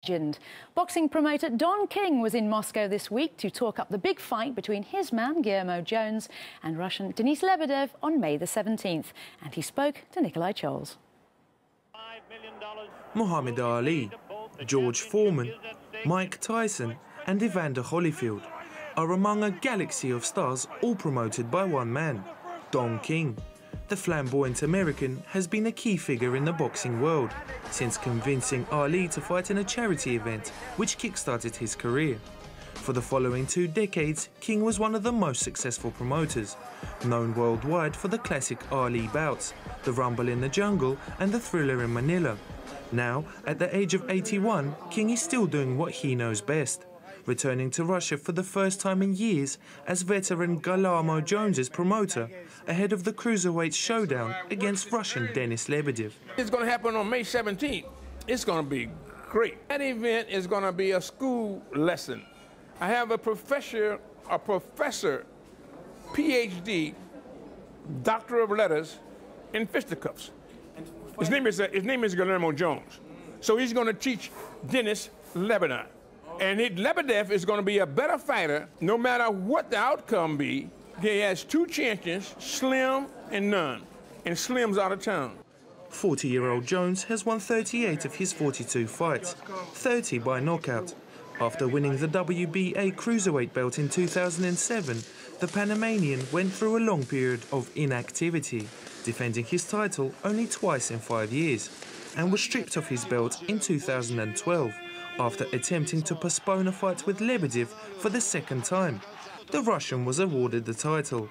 legend. Boxing promoter Don King was in Moscow this week to talk up the big fight between his man, Guillermo Jones, and Russian Denis Lebedev on May the 17th. And he spoke to Nikolai Choles. Muhammad Ali, George Foreman, Mike Tyson and Evander Holyfield are among a galaxy of stars, all promoted by one man, Don King. The flamboyant American has been a key figure in the boxing world since convincing Ali to fight in a charity event which kick-started his career. For the following 2 decades, King was one of the most successful promoters, known worldwide for the classic Ali bouts, the Rumble in the Jungle and the Thriller in Manila. Now, at the age of 81, King is still doing what he knows best, returning to Russia for the first time in years as veteran Guillermo Jones's promoter, ahead of the cruiserweight showdown against Russian Denis Lebedev. It's going to happen on May 17th. It's going to be great. That event is going to be a school lesson. I have a professor, PhD, Doctor of Letters in fisticuffs. His name is Guillermo Jones. So he's going to teach Denis Lebedev. And Lebedev is going to be a better fighter no matter what the outcome be. He has 2 champions, Slim and None, and Slim's out of town. 40-year-old Jones has won 38 of his 42 fights, 30 by knockout. After winning the WBA cruiserweight belt in 2007, the Panamanian went through a long period of inactivity, defending his title only twice in 5 years, and was stripped of his belt in 2012. After attempting to postpone a fight with Lebedev for the 2nd time. The Russian was awarded the title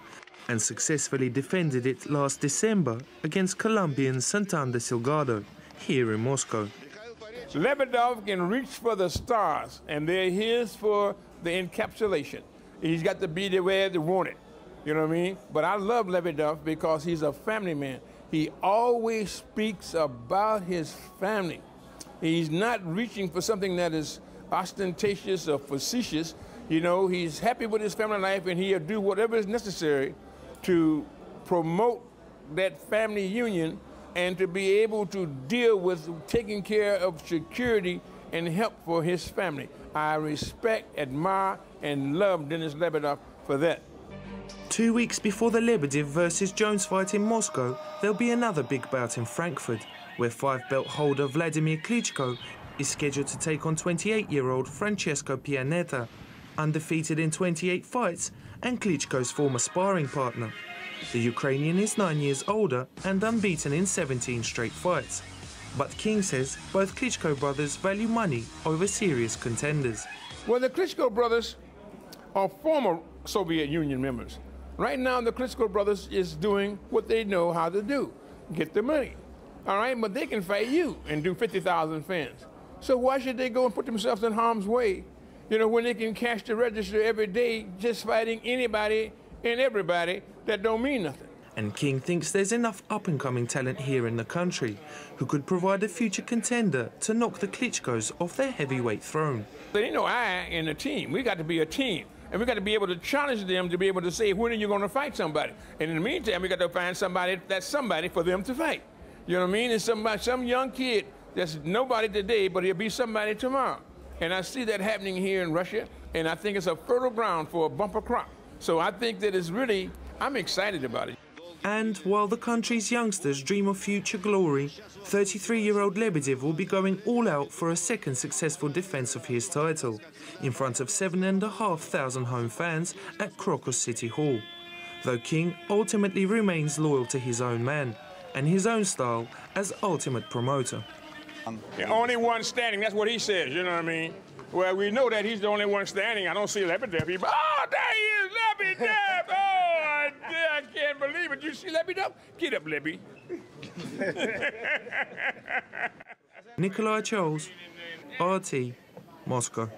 and successfully defended it last December against Colombian Santander Silgado here in Moscow. Lebedev can reach for the stars, and they're his for the encapsulation. He's got to be the way they want it, you know what I mean? But I love Lebedev because he's a family man. He always speaks about his family. He's not reaching for something that is ostentatious or facetious. You know, he's happy with his family life, and he'll do whatever is necessary to promote that family union and to be able to deal with taking care of security and help for his family. I respect, admire, and love Denis Lebedev for that. 2 weeks before the Lebedev versus Jones fight in Moscow, there'll be another big bout in Frankfurt, where 5-belt holder Vladimir Klitschko is scheduled to take on 28-year-old Francesco Pianeta, undefeated in 28 fights and Klitschko's former sparring partner. The Ukrainian is 9 years older and unbeaten in 17 straight fights. But King says both Klitschko brothers value money over serious contenders. Well, the Klitschko brothers are former Soviet Union members. Right now, the Klitschko brothers is doing what they know how to do, get the money. All right, but they can fight you and do 50,000 fans. So why should they go and put themselves in harm's way, you know, when they can cash the register every day just fighting anybody and everybody that don't mean nothing? And King thinks there's enough up-and-coming talent here in the country who could provide a future contender to knock the Klitschkos off their heavyweight throne. There ain't no I in a team. We got to be a team. And we got to be able to challenge them to be able to say, when are you going to fight somebody? And in the meantime, we got to find somebody that's somebody for them to fight. You know what I mean? It's some young kid that's nobody today, but he'll be somebody tomorrow. And I see that happening here in Russia, and I think it's a fertile ground for a bumper crop. So I think that it's really, I'm excited about it. And while the country's youngsters dream of future glory, 33-year-old Lebedev will be going all out for a 2nd successful defense of his title, in front of 7,500 home fans at Crocus City Hall. Though King ultimately remains loyal to his own man and his own style as ultimate promoter. The only one standing, that's what he says, you know what I mean? Well, we know that he's the only one standing. I don't see Lebedev. Oh, there he is, Lebedev! Oh, I can't believe it. You see Lebedev? Get up, Lebby. Nikolai Choles, RT, Moscow.